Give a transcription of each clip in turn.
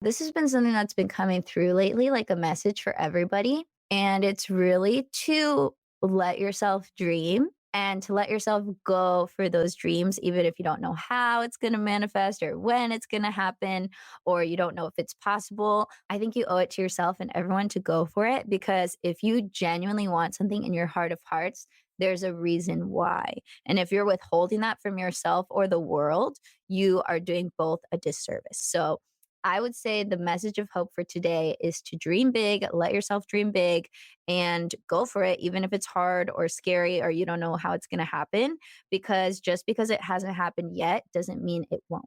This has been something that's been coming through lately, like a message for everybody. And it's really to let yourself dream and to let yourself go for those dreams, even if you don't know how it's going to manifest or when it's going to happen, or you don't know if it's possible. I think you owe it to yourself and everyone to go for it because if you genuinely want something in your heart of hearts, there's a reason why. And if you're withholding that from yourself or the world, you are doing both a disservice. So, I would say the message of hope for today is to dream big, let yourself dream big, and go for it, even if it's hard or scary or you don't know how it's going to happen. Because just because it hasn't happened yet doesn't mean it won't.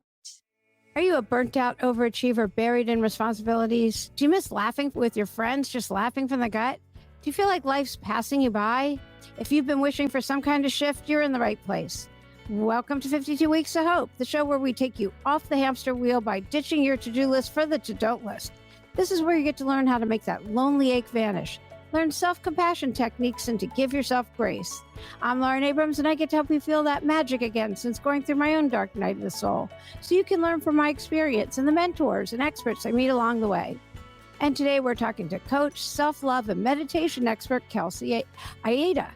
Are you a burnt out overachiever buried in responsibilities? Do you miss laughing with your friends, just laughing from the gut? Do you feel like life's passing you by? If you've been wishing for some kind of shift, you're in the right place. Welcome to 52 Weeks of Hope, the show where we take you off the hamster wheel by ditching your to do list for the to don't list. This is where you get to learn how to make that lonely ache vanish, learn self compassion techniques, and to give yourself grace. I'm Lauren Abrams, and I get to help you feel that magic again since going through my own dark night of the soul, so you can learn from my experience and the mentors and experts I meet along the way. And today we're talking to coach, self love, and meditation expert Kelsey Aida.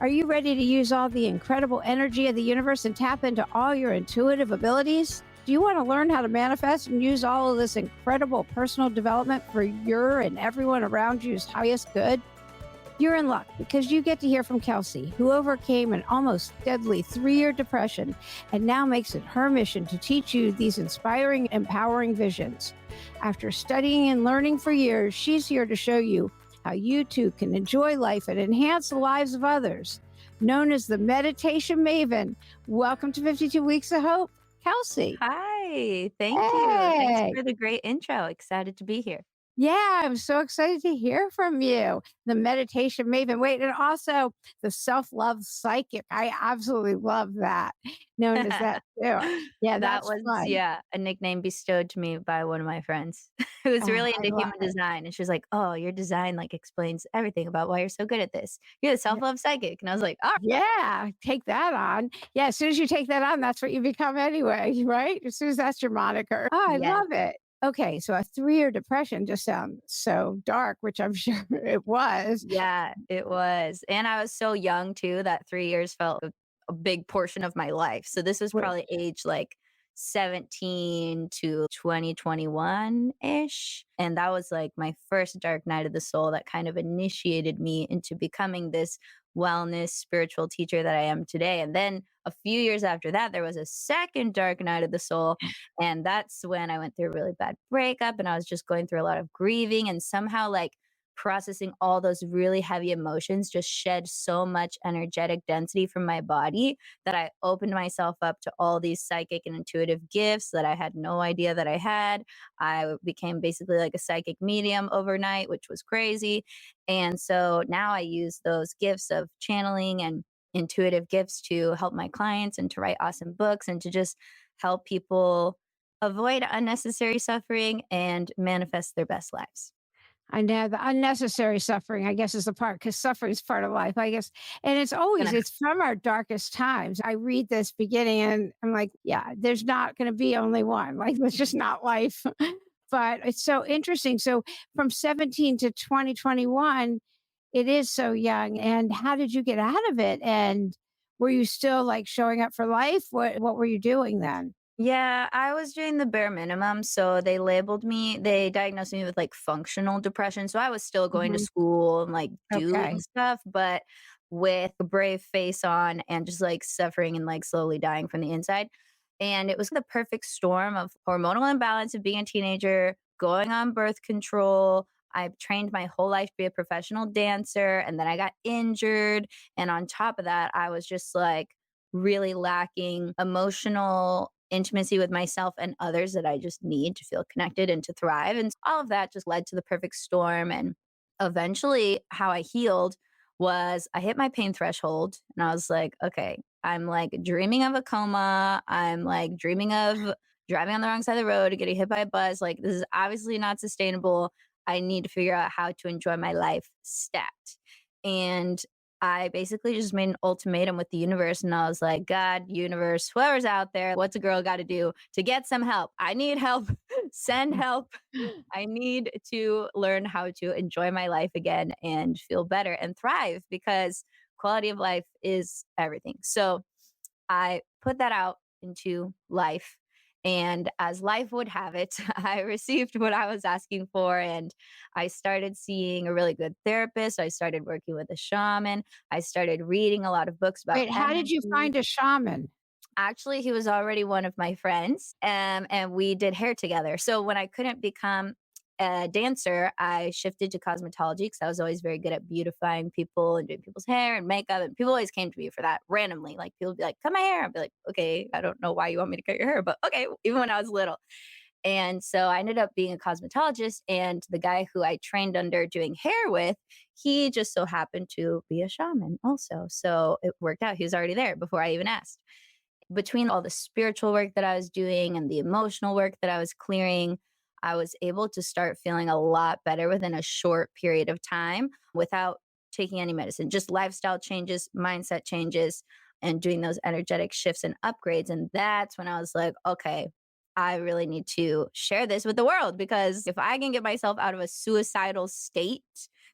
Are you ready to use all the incredible energy of the universe and tap into all your intuitive abilities? Do you want to learn how to manifest and use all of this incredible personal development for your and everyone around you's highest good? You're in luck because you get to hear from Kelsey, who overcame an almost deadly 3-year depression and now makes it her mission to teach you these inspiring, empowering visions. After studying and learning for years, she's here to show you how you too can enjoy life and enhance the lives of others. Known as the meditation maven, welcome to 52 Weeks of Hope, Kelsey. Hi, thank you. Thanks Hey. for the great intro. Excited to be here. Yeah, I'm so excited to hear from you. The meditation maven. Wait, and also the self love psychic. I absolutely love that. Known as that too. Yeah, That that's was, fun. yeah, a nickname bestowed to me by one of my friends who was Oh, really I into love human it. design, and she was like, "Oh, your design, like, explains everything about why you're so good at this. You're the Yeah. self-love psychic." And I was like, "Alright." Yeah, take that on. Yeah, as soon as you take that on, that's what you become anyway, right? As soon as that's your moniker. Oh, I Yes. love it. Okay, so a 3-year depression just sounds so dark, which I'm sure it was. Yeah, it was, and I was so young too that 3 years felt a big portion of my life. So this was Wait, probably age, like, 17 to 2021-ish, and that was, like, my first dark night of the soul that kind of initiated me into becoming this wellness spiritual teacher that I am today, and then a few years after that, there was a second dark night of the soul, and that's when I went through a really bad breakup, and I was just going through a lot of grieving, and somehow, like, processing all those really heavy emotions just shed so much energetic density from my body that I opened myself up to all these psychic and intuitive gifts that I had no idea that I had. I became basically like a psychic medium overnight, which was crazy. And so now I use those gifts of channeling and intuitive gifts to help my clients and to write awesome books and to just help people avoid unnecessary suffering and manifest their best lives. I know the unnecessary suffering, I guess, is the part because suffering is part of life, I guess. And it's always, Gonna it's from our darkest times. I read this beginning and I'm like, yeah, there's not going to be only one. Like, it's just not life. But it's so interesting. So from 17 to 2021, it is so young. And how did you get out of it? And were you still like showing up for life? What were you doing then? Yeah, I was doing the bare minimum. So they diagnosed me with like functional depression. So I was still going to Mhm. school and like doing Okay. stuff, but with a brave face on and just like suffering and like slowly dying from the inside. And it was the perfect storm of hormonal imbalance of being a teenager, going on birth control. I've trained my whole life to be a professional dancer, and then I got injured. And on top of that, I was just like, really lacking emotional intimacy with myself and others that I just need to feel connected and to thrive. And all of that just led to the perfect storm. And eventually, how I healed was I hit my pain threshold and I was like, okay, I'm like dreaming of a coma. I'm like dreaming of driving on the wrong side of the road, getting hit by a bus. Like, this is obviously not sustainable. I need to figure out how to enjoy my life stat. And I basically just made an ultimatum with the universe. And I was like, God, universe, whoever's out there, what's a girl got to do to get some help? I need help. Send help. I need to learn how to enjoy my life again and feel better and thrive because quality of life is everything. So I put that out into life. And as life would have it, I received what I was asking for. And I started seeing a really good therapist. I started working with a shaman. I started reading a lot of books about Wait, how did you energy. find a shaman? Actually, he was already one of my friends, and we did hair together. So when I couldn't become a dancer, I shifted to cosmetology because I was always very good at beautifying people and doing people's hair and makeup. And people always came to me for that randomly. Like people would be like, "Cut my hair." I'd be like, "Okay, I don't know why you want me to cut your hair, but okay." Even when I was little, and so I ended up being a cosmetologist. And the guy who I trained under doing hair with, he just so happened to be a shaman also. So it worked out. He was already there before I even asked. Between all the spiritual work that I was doing and the emotional work that I was clearing, I was able to start feeling a lot better within a short period of time without taking any medicine, just lifestyle changes, mindset changes, and doing those energetic shifts and upgrades. And that's when I was like, okay, I really need to share this with the world because if I can get myself out of a suicidal state,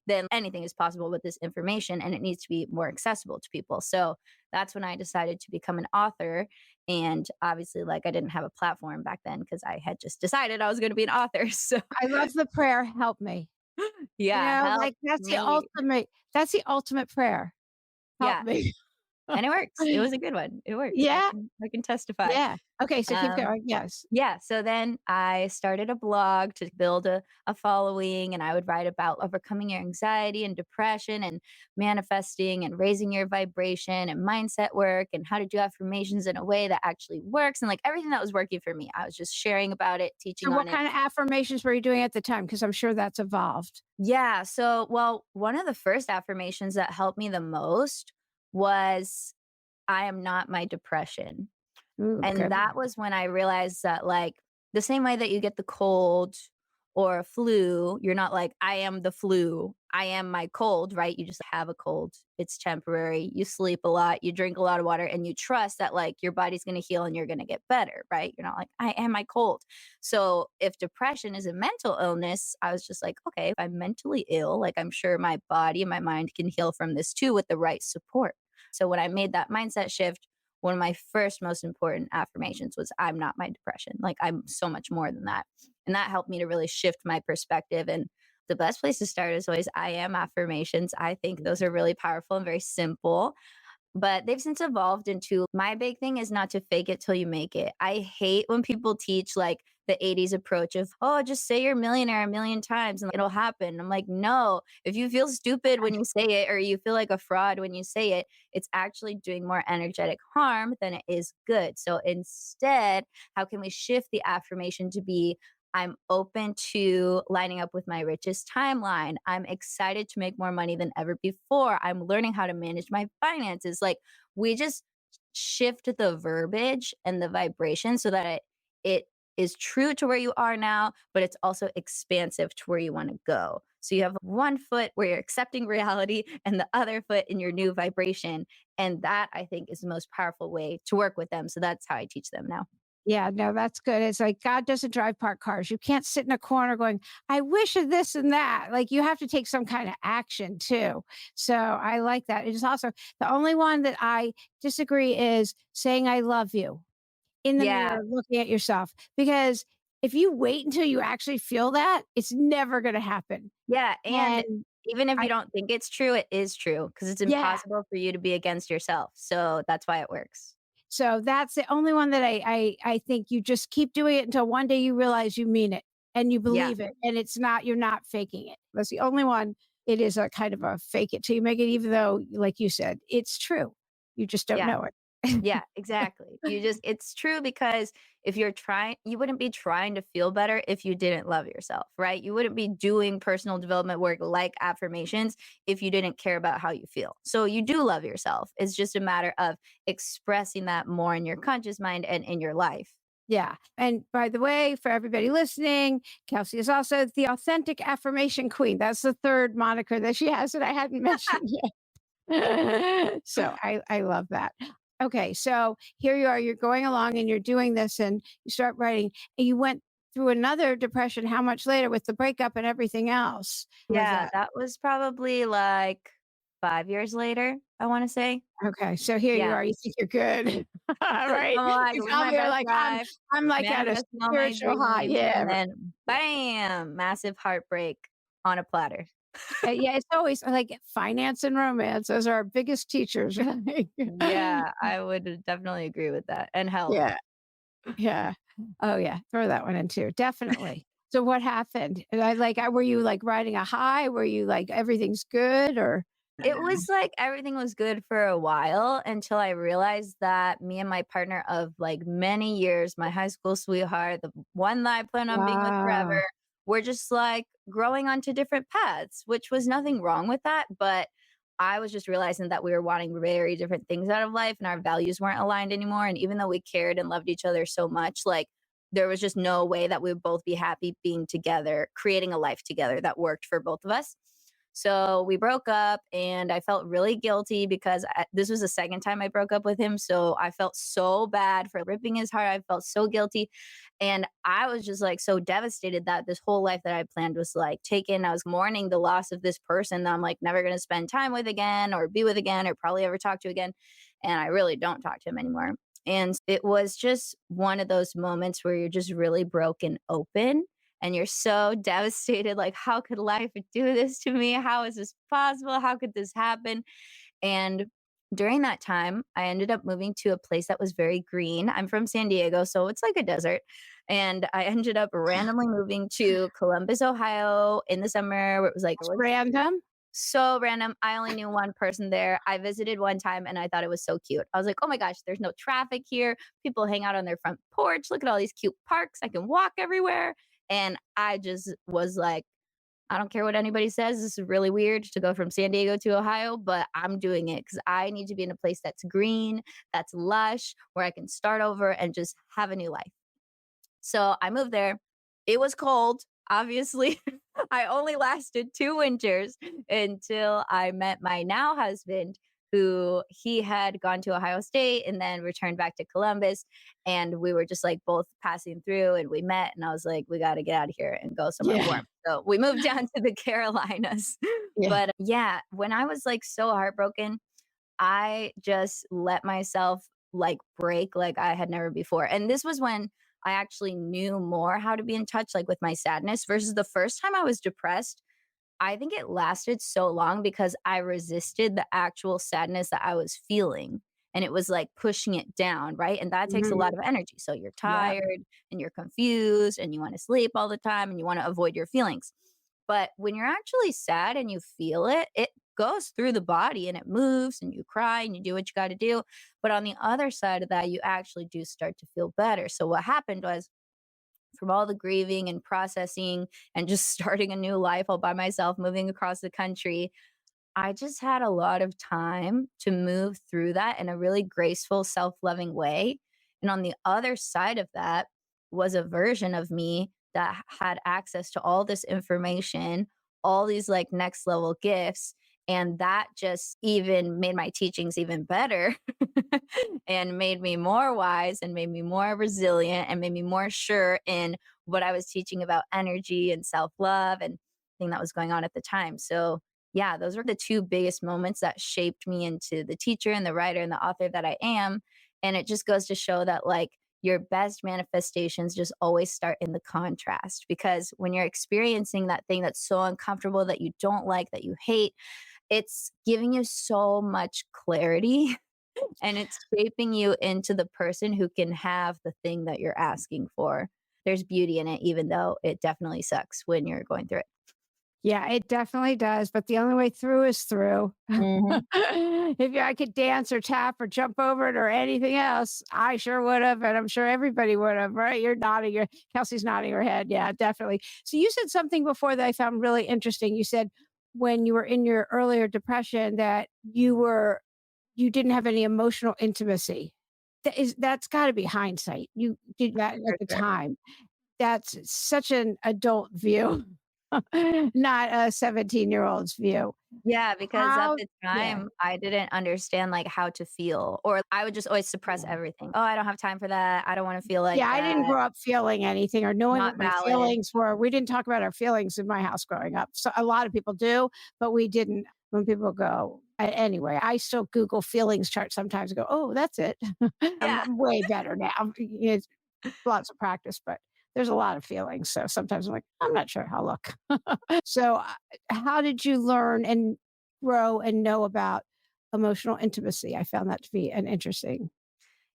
then anything is possible with this information and it needs to be more accessible to people. So that's when I decided to become an author. And obviously, like I didn't have a platform back then because I had just decided I was going to be an author. So I love the prayer, "Help me." You yeah, know, help like, me. that's the ultimate prayer, "Help Yeah. me." And it works. It was a good one. It worked. Yeah, I can testify. yeah. Okay, so keep Um, going, yes. Yeah, so then I started a blog to build a following, and I would write about overcoming your anxiety and depression and manifesting and raising your vibration and mindset work and how to do affirmations in a way that actually works and like everything that was working for me. I was just sharing about it, So teaching what on it. kind of affirmations were you doing at the time? Because 'Cause I'm sure that's evolved. Yeah, so well, one of the first affirmations that helped me the most was I am not my depression. Ooh, And good. that was when I realized that, like, the same way that you get the cold or a flu, you're not like, I am the flu. I am my cold, right? You just have a cold. It's temporary. You sleep a lot, you drink a lot of water, and you trust that, like, your body's going to heal and you're going to get better, right? You're not like, I am my cold. So if depression is a mental illness, I was just like, okay, if I'm mentally ill, like, I'm sure my body and my mind can heal from this too with the right support. So when I made that mindset shift, one of my first most important affirmations was I'm not my depression. Like I'm so much more than that. And that helped me to really shift my perspective. And the best place to start is always I am affirmations. I think those are really powerful and very simple, but they've since evolved into my big thing is not to fake it till you make it. I hate when people teach like the 80s approach of, oh, just say you're a millionaire a million times and it'll happen. I'm like, no, if you feel stupid when you say it or you feel like a fraud when you say it, it's actually doing more energetic harm than it is good. So instead, how can we shift the affirmation to be, I'm open to lining up with my richest timeline. I'm excited to make more money than ever before. I'm learning how to manage my finances. Like we just shift the verbiage and the vibration so that it is true to where you are now, but it's also expansive to where you want to go. So you have one foot where you're accepting reality and the other foot in your new vibration. And that I think is the most powerful way to work with them. So that's how I teach them now. Yeah, no, that's good. It's like God doesn't drive parked cars. You can't sit in a corner going, I wish of this and that. Like you have to take some kind of action too. So I like that. It is also the only one that I disagree is saying I love you in the Yeah. mirror, looking at yourself. Because if you wait until you actually feel that, it's never going to happen. Yeah, and And even if I, you don't think it's true, it is true because it's yeah. impossible for you to be against yourself. So that's why it works. So that's the only one that I think you just keep doing it until one day you realize you mean it and you Yeah, believe it and it's not you're not faking it. That's the only one it is a kind of a fake it till you make it, even though, like you said, it's true. You just don't yeah, know it. yeah, exactly. You just it's true because if you're trying you wouldn't be trying to feel better if you didn't love yourself, right? You wouldn't be doing personal development work like affirmations if you didn't care about how you feel. So you do love yourself. It's just a matter of expressing that more in your conscious mind and in your life. Yeah. And by the way, for everybody listening, Kelsey is also the authentic affirmation queen. That's the third moniker that she has that I hadn't mentioned yet. So I love that. Okay, so here you are, you're going along and you're doing this and you start writing and you went through another depression how much later with the breakup and everything else? Was Yeah, that that was probably, like, 5 years later, I wanna say. okay, so here you Yeah. are, you think you're good. Right? I'm like, You live come my here best like, life, I'm like at a manifesting all my spiritual high. dreams, Yeah, and then yeah. bam, massive heartbreak on a platter. Yeah, it's always like finance and romance, those are our biggest teachers, right? Yeah, I would definitely agree with that, and health. Yeah, yeah. Oh, yeah, throw that one in too, definitely. So what happened? Were you, like, riding a high? Were you like, "Everything's good," or It was like everything was good for a while until I realized that me and my partner of, like, many years, my high school sweetheart, the one that I plan on being with forever, wow. we're just, like, growing onto different paths, which was nothing wrong with that, but I was just realizing that we were wanting very different things out of life and our values weren't aligned anymore, and even though we cared and loved each other so much, like, there was just no way that we would both be happy being together, creating a life together that worked for both of us. So we broke up and I felt really guilty because this was the second time I broke up with him. So I felt so bad for ripping his heart. I felt so guilty. And I was just like so devastated that this whole life that I planned was like taken. I was mourning the loss of this person that I'm like never going to spend time with again or be with again or probably ever talk to again. And I really don't talk to him anymore. And it was just one of those moments where you're just really broken open and you're so devastated like how could life do this to me, how is this possible, how could this happen? And during that time I ended up moving to a place that was very green. I'm from San Diego, so it's like a desert, and I ended up randomly moving to Columbus, Ohio in the summer where it was like It's random? so random. I only knew one person there. I visited one time and I thought it was so cute. I was like, oh my gosh, there's no traffic here. People hang out on their front porch. Look at all these cute parks. I can walk everywhere. And I just was like, I don't care what anybody says. This is really weird to go from San Diego to Ohio, but I'm doing it because I need to be in a place that's green, that's lush, where I can start over and just have a new life. So I moved there. It was cold, obviously. I only lasted 2 winters until I met my now husband, who he had gone to Ohio State and then returned back to Columbus. And we were just like both passing through and we met. And I was like, we got to get out of here and go somewhere Yeah, warm. So we moved down to the Carolinas. yeah. But yeah, when I was like so heartbroken, I just let myself like break like I had never before. And this was when I actually knew more how to be in touch like with my sadness versus the first time I was depressed. I think it lasted so long because I resisted the actual sadness that I was feeling. And it was like pushing it down, right? And that takes a Mhm. lot of energy. So you're Yep. tired and you're confused and you want to sleep all the time and you want to avoid your feelings. But when you're actually sad and you feel it, it goes through the body and it moves and you cry and you do what you got to do. But on the other side of that, you actually do start to feel better. So what happened was from all the grieving and processing and just starting a new life all by myself, moving across the country, I just had a lot of time to move through that in a really graceful, self loving way. And on the other side of that was a version of me that had access to all this information, all these like next level gifts. And that just even made my teachings even better and made me more wise and made me more resilient and made me more sure in what I was teaching about energy and self love and thing that was going on at the time. So yeah, those were the 2 biggest moments that shaped me into the teacher and the writer and the author that I am. And it just goes to show that, like, your best manifestations just always start in the contrast because when you're experiencing that thing that's so uncomfortable that you don't like, that you hate, it's giving you so much clarity and it's shaping you into the person who can have the thing that you're asking for. There's beauty in it, even though it definitely sucks when you're going through it. Yeah, it definitely does, but the only way through is through. Mhm. If I could dance or tap or jump over it or anything else, I sure would have, and I'm sure everybody would have, right? You're nodding your Kelsey's nodding her head. Yeah, definitely. So you said something before that I found really interesting. You said when you were in your earlier depression that you didn't have any emotional intimacy. That's gotta be hindsight. You did that For at the sure. time. That's such an adult view. not a 17-year-old's view. Yeah, because at How the Yeah. time, I didn't understand, like, how to feel, or I would just always suppress Yeah. everything. "Oh, I don't have time for that. I don't wanna feel like Yeah, I didn't that. grow up feeling anything or knowing what Not my valid." feelings were. We didn't talk about our feelings in my house growing up. So a lot of people do, but we didn't. When people go anyway, I still Google feelings chart sometimes and go, "Oh, that's it." Yeah. I'm way better now. It's lots of practice, but there's a lot of feelings. So sometimes I'm like, I'm not sure. I'll look. So, how did you learn and grow and know about emotional intimacy? I found that to be an interesting.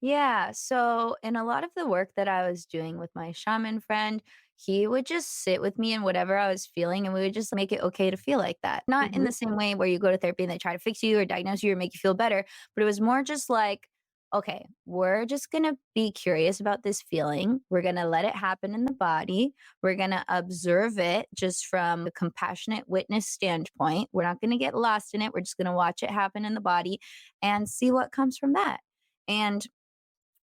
Yeah. So, in a lot of the work that I was doing with my shaman friend, he would just sit with me in whatever I was feeling and we would just make it okay to feel like that. Not in Mhm. the same way where you go to therapy and they try to fix you or diagnose you or make you feel better, but it was more just like, okay, we're just going to be curious about this feeling. We're going to let it happen in the body. We're going to observe it just from a compassionate witness standpoint. We're not going to get lost in it. We're just going to watch it happen in the body and see what comes from that. And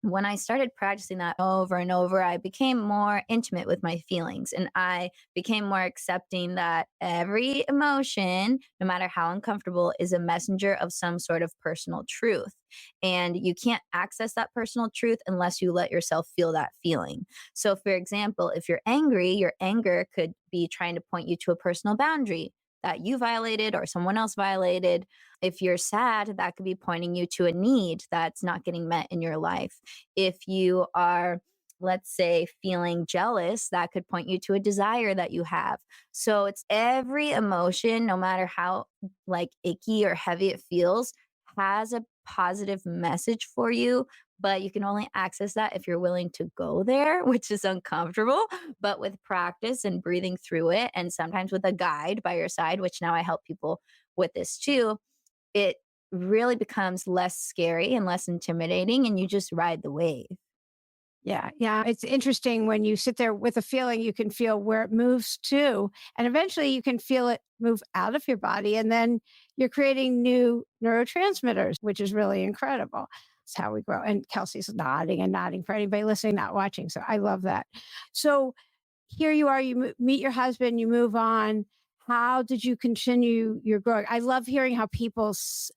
when I started practicing that over and over, I became more intimate with my feelings and I became more accepting that every emotion, no matter how uncomfortable, is a messenger of some sort of personal truth. And you can't access that personal truth unless you let yourself feel that feeling. So, for example, if you're angry, your anger could be trying to point you to a personal boundary that you violated or someone else violated. If you're sad, that could be pointing you to a need that's not getting met in your life. If you are, let's say, feeling jealous, that could point you to a desire that you have. So it's every emotion, no matter how like icky or heavy it feels, has a positive message for you. But you can only access that if you're willing to go there, which is uncomfortable. But with practice and breathing through it, and sometimes with a guide by your side, which now I help people with this too, it really becomes less scary and less intimidating, and you just ride the wave. Yeah, yeah. It's interesting when you sit there with a feeling, you can feel where it moves to, and eventually you can feel it move out of your body. And then you're creating new neurotransmitters, which is really incredible. It's how we grow. And Kelsey's nodding and nodding for anybody listening, not watching. So I love that. So here you are, you meet your husband, you move on. How did you continue your growing? I love hearing how people's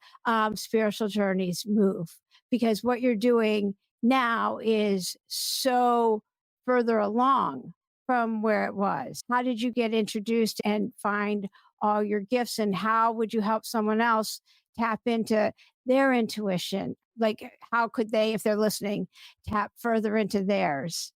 spiritual journeys move because what you're doing now is so further along from where it was. How did you get introduced and find all your gifts? And how would you help someone else tap into their intuition? Like, how could they, if they're listening, tap further into theirs?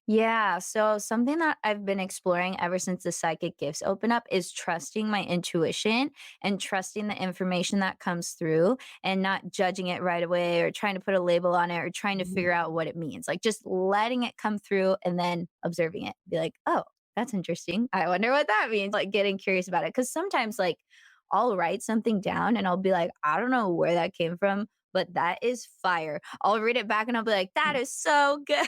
Yeah. So something that I've been exploring ever since the psychic gifts open up is trusting my intuition and trusting the information that comes through and not judging it right away or trying to put a label on it or trying to figure out what it means. Like just letting it come through and then observing it. Be like, oh, that's interesting. I wonder what that means. Like getting curious about it. Cause sometimes like I'll write something down and I'll be like, I don't know where that came from, but that is fire. I'll read it back and I'll be like, that is so good.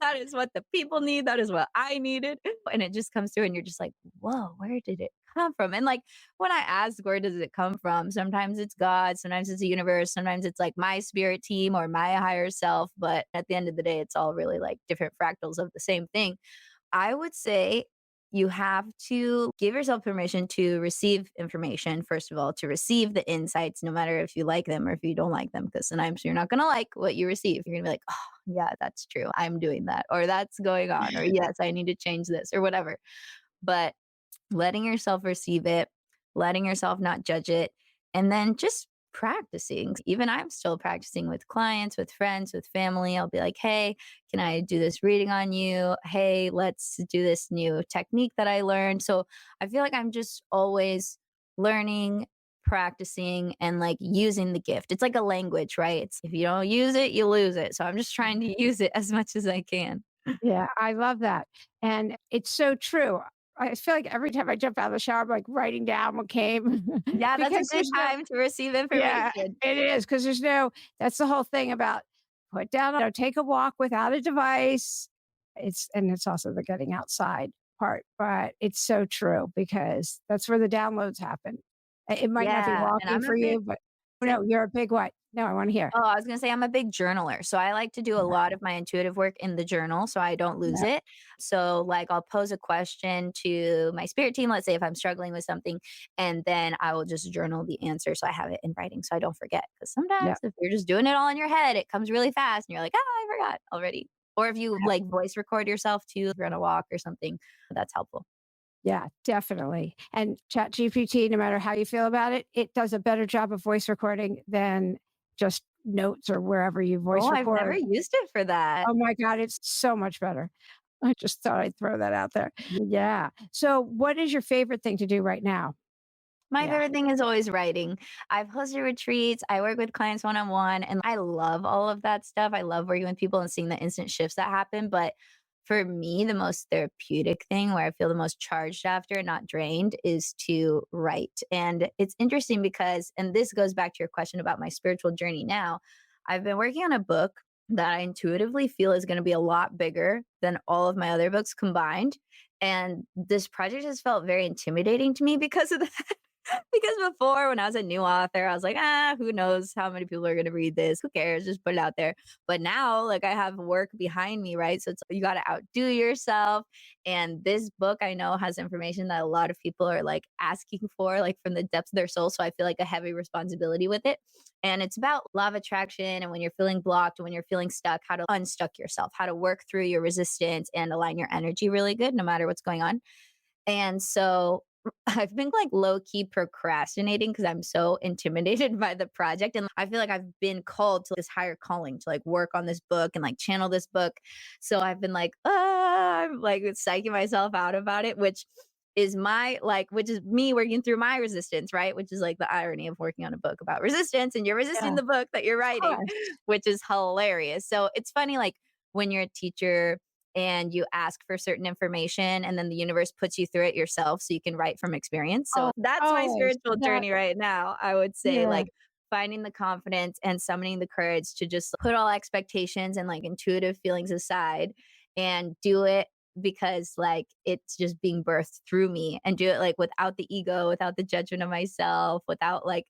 That is what the people need. That is what I needed. And it just comes through and you're just like, whoa, where did it come from? And like when I ask, where does it come from? Sometimes it's God, sometimes it's the universe, sometimes it's like my spirit team or my higher self. But at the end of the day, it's all really like different fractals of the same thing. I would say you have to give yourself permission to receive information, first of all, to receive the insights, no matter if you like them or if you don't like them, because sometimes you're not going to like what you receive. You're going to be like, oh, yeah, that's true. I'm doing that, or that's going on, or yes, I need to change this, or whatever. But letting yourself receive it, letting yourself not judge it, and then just practicing. Even I'm still practicing with clients, with friends, with family. I'll be like, hey, can I do this reading on you? Hey, let's do this new technique that I learned. So I feel like I'm just always learning, practicing, and like using the gift. It's like a language, right? It's if you don't use it, you lose it. So I'm just trying to use it as much as I can. Yeah, I love that. And it's so true. I feel like every time I jump out of the shower, I'm like writing down what came Yeah, that's a because good there's no, time to receive yeah, information. it is because there's no, that's the whole thing about put down, take a walk without a device. And it's also the getting outside part, but it's so true because that's where the downloads happen. It might not be Yeah, and walking I'm a for big you, but. No, you're a big what? No, I want to hear. Oh, I was gonna say I'm a big journaler. So I like to do a Yeah. lot of my intuitive work in the journal so I don't lose Yeah. it. So like I'll pose a question to my spirit team, let's say if I'm struggling with something, and then I will just journal the answer so I have it in writing so I don't forget. Because Yeah. sometimes if you're just doing it all in your head, it comes really fast and you're like, oh, I forgot already. Or if you like voice record yourself too, if you're on a walk or something, that's helpful. Yeah, definitely. And ChatGPT, no matter how you feel about it, it does a better job of voice recording than just notes or wherever you Oh, voice I've never record. used it for that. Oh my God, it's so much better. I just thought I'd throw that out there. Yeah. So, what is your favorite thing to do right now? My Yeah. favorite thing is always writing. I've hosted retreats, I work with clients one on one, and I love all of that stuff. I love working with people and seeing the instant shifts that happen. But for me, the most therapeutic thing where I feel the most charged after, not drained, is to write. And it's interesting because, and this goes back to your question about my spiritual journey now, I've been working on a book that I intuitively feel is going to be a lot bigger than all of my other books combined. And this project has felt very intimidating to me because of that. Because before, when I was a new author, I was like, who knows how many people are going to read this? Who cares? Just put it out there. But now, like, I have work behind me, right? So it's you got to outdo yourself. And this book I know has information that a lot of people are like asking for, like from the depths of their soul. So I feel like a heavy responsibility with it. And it's about law of attraction and when you're feeling blocked, when you're feeling stuck, how to unstuck yourself, how to work through your resistance and align your energy really good, no matter what's going on. And so I've been like low key procrastinating because I'm so intimidated by the project. And I feel like I've been called to this higher calling to like work on this book and like channel this book. So I've been like, I'm like psyching myself out about it, which is my like, which is me working through my resistance, right? Which is like the irony of working on a book about resistance and you're Yeah. resisting the book that you're Of writing, course. which is hilarious. So it's funny, like when you're a teacher and you ask for certain information and then the universe puts you through it yourself so you can write from experience. So Oh, that's my always. spiritual That, journey right now. I would say yeah. like finding the confidence and summoning the courage to just put all expectations and like intuitive feelings aside and do it because like it's just being birthed through me and do it like without the ego, without the judgment of myself, without like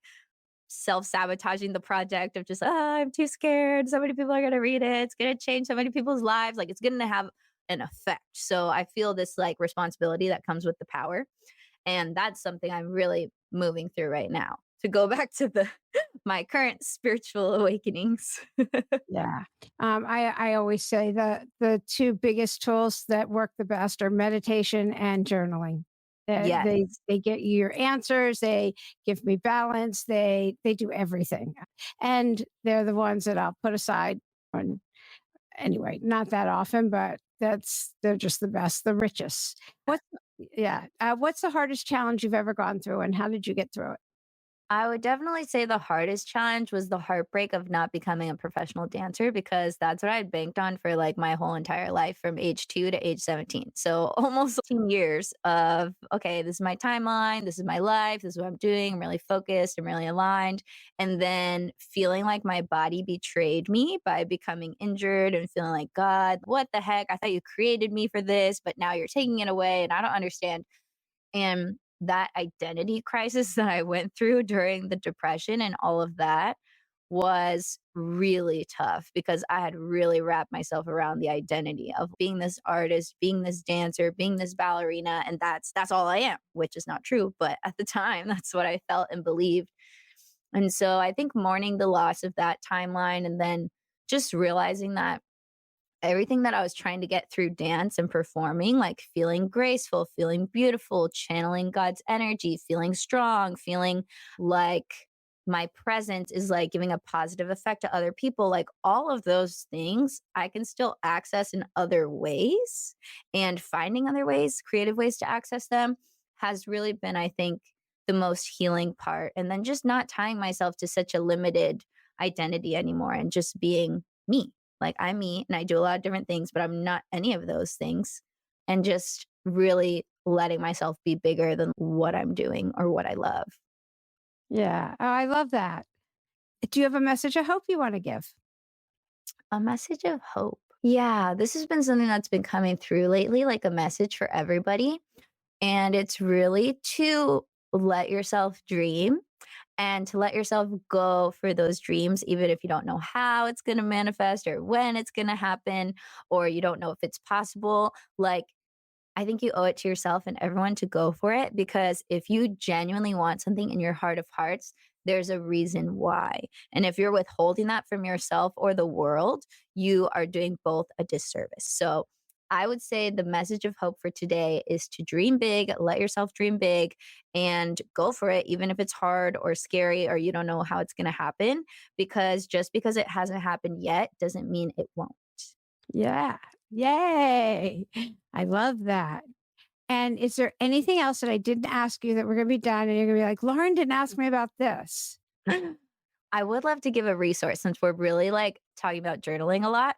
self-sabotaging the project of just, I'm too scared. So many people are gonna read it. It's gonna change so many people's lives. Like it's gonna have an effect. So I feel this like responsibility that comes with the power. And that's something I'm really moving through right now. To go back to the my current spiritual awakenings. Yeah. I always say the two biggest tools that work the best are meditation and journaling. Yes. They get you your answers. They give me balance. They do everything, and they're the ones that I'll put aside. On anyway, not that often, but they're just the best, the richest. What's yeah? What's the hardest challenge you've ever gone through, and how did you get through it? I would definitely say the hardest challenge was the heartbreak of not becoming a professional dancer because that's what I'd banked on for like my whole entire life from age 2 to age 17. So almost 18 years of, okay, this is my timeline, this is my life, this is what I'm doing. I'm really focused, I'm really aligned. And then feeling like my body betrayed me by becoming injured and feeling like, God, what the heck? I thought you created me for this, but now you're taking it away and I don't understand. And that identity crisis that I went through during the depression and all of that was really tough because I had really wrapped myself around the identity of being this artist, being this dancer, being this ballerina, and that's all I am, which is not true, but at the time that's what I felt and believed. And so I think mourning the loss of that timeline and then just realizing that everything that I was trying to get through dance and performing, like feeling graceful, feeling beautiful, channeling God's energy, feeling strong, feeling like my presence is like giving a positive effect to other people, like all of those things I can still access in other ways. And finding other ways, creative ways to access them has really been, I think, the most healing part. And then just not tying myself to such a limited identity anymore and just being me, like I'm me and I do a lot of different things, but I'm not any of those things. And just really letting myself be bigger than what I'm doing or what I love. Yeah. Oh, I love that. Do you have a message of hope you want to give? A message of hope. Yeah, this has been something that's been coming through lately, like a message for everybody. And it's really to let yourself dream and to let yourself go for those dreams, even if you don't know how it's going to manifest or when it's going to happen, or you don't know if it's possible. Like, I think you owe it to yourself and everyone to go for it, because if you genuinely want something in your heart of hearts, there's a reason why. And if you're withholding that from yourself or the world, you are doing both a disservice. So I would say the message of hope for today is to dream big, let yourself dream big, and go for it, even if it's hard or scary or you don't know how it's going to happen. Because just because it hasn't happened yet doesn't mean it won't. Yeah. Yay. I love that. And is there anything else that I didn't ask you that we're going to be done and you're going to be like, Lauren didn't ask me about this? I would love to give a resource since we're really like talking about journaling a lot.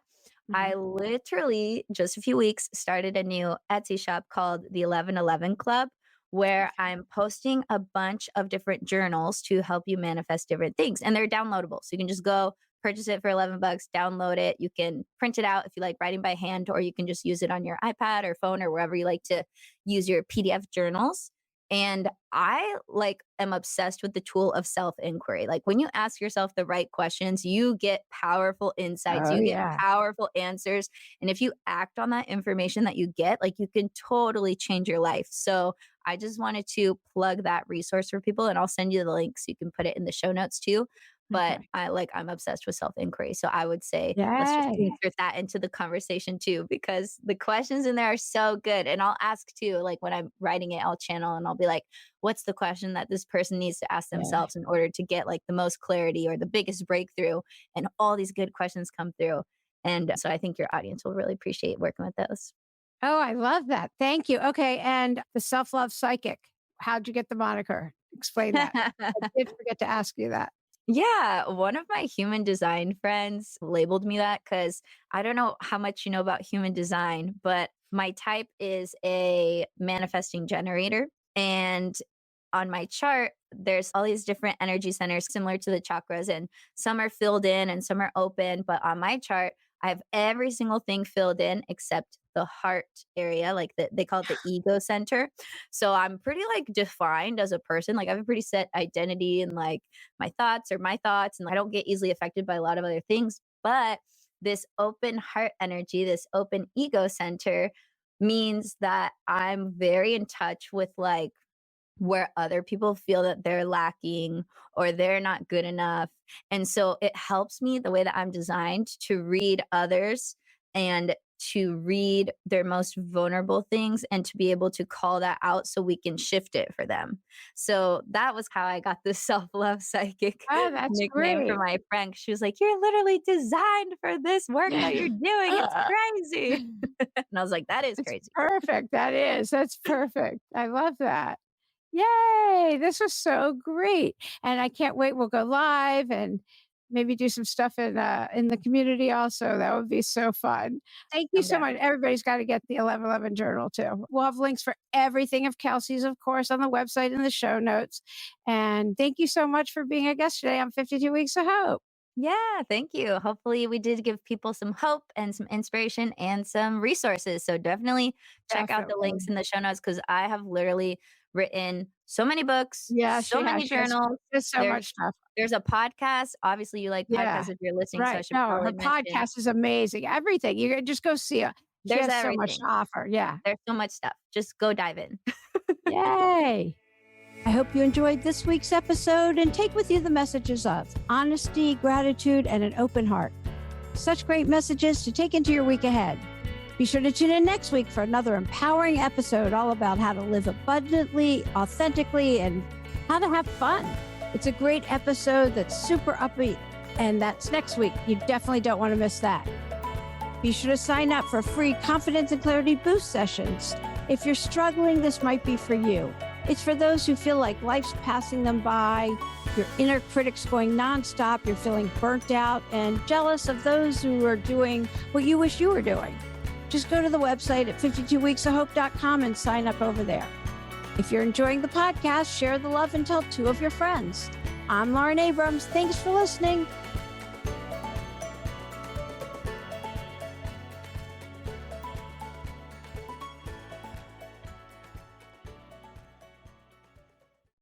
I Mhm. literally just a few weeks started a new Etsy shop called the 1111 Club, where I'm posting a bunch of different journals to help you manifest different things. And they're downloadable. So you can just go purchase it for 11 bucks, download it. You can print it out if you like writing by hand, or you can just use it on your iPad or phone or wherever you like to use your PDF journals. And I like am obsessed with the tool of self inquiry. Like when you ask yourself the right questions, you get powerful insights, Oh, you get yeah. powerful answers. And if you act on that information that you get, like you can totally change your life. So I just wanted to plug that resource for people, and I'll send you the link so you can put it in the show notes too. But Okay. I'm obsessed with self inquiry. So I would say let's just Yay. insert that into the conversation too, because the questions in there are so good. And I'll ask too, like when I'm writing it, I'll channel and I'll be like, what's the question that this person needs to ask Yeah. themselves in order to get like the most clarity or the biggest breakthrough? And all these good questions come through. And so I think your audience will really appreciate working with those. Oh, I love that. Thank you. Okay. And the self love psychic, how'd you get the moniker? Explain that. I did forget to ask you that. Yeah, one of my human design friends labeled me that because I don't know how much you know about human design, but my type is a manifesting generator. And on my chart, there's all these different energy centers similar to the chakras, and some are filled in and some are open. But on my chart, I have every single thing filled in except the heart area, like they call it the ego center. So I'm pretty like defined as a person. Like I have a pretty set identity and like my thoughts are my thoughts, and I don't get easily affected by a lot of other things. But this open heart energy, this open ego center means that I'm very in touch with like where other people feel that they're lacking or they're not good enough. And so it helps me the way that I'm designed to read others and to read their most vulnerable things and to be able to call that out so we can shift it for them. So that was how I got this self love psychic Oh, that's nickname from great. my friend. She was like, "You're literally designed for this work that you're doing. It's crazy." And I was like, "That is It's crazy." perfect. That is. That's perfect. I love that. Yay! This was so great, and I can't wait. We'll go live and maybe do some stuff in the community also. That would be so fun. Thank you I'm so down. much. Everybody's got to get the 1111 journal too. We'll have links for everything of Kelsey's, of course, on the website in the show notes. And thank you so much for being a guest today on 52 Weeks of Hope. Yeah, thank you. Hopefully, we did give people some hope and some inspiration and some resources. So definitely check out the links Definitely. in the show notes because I have literally written so many books, Yeah, so she has. many journals. There's so There's much stuff. there's a podcast. Obviously, you like Yeah. podcasts if you're listening, so I Right. should No, her probably mention podcast is amazing. Everything. You can just go see her. She there's has so much everything. to offer. Yeah. There's so much stuff. Just go dive in. Yay. I hope you enjoyed this week's episode and take with you the messages of honesty, gratitude, and an open heart. Such great messages to take into your week ahead. Be sure to tune in next week for another empowering episode all about how to live abundantly, authentically, and how to have fun. It's a great episode that's super upbeat, and that's next week. You definitely don't want to miss that. Be sure to sign up for free confidence and clarity boost sessions. If you're struggling, this might be for you. It's for those who feel like life's passing them by, your inner critic's going nonstop, you're feeling burnt out and jealous of those who are doing what you wish you were doing. Just go to the website at 52weeksofhope.com and sign up over there. If you're enjoying the podcast, share the love and tell 2 of your friends. I'm Lauren Abrams. Thanks for listening.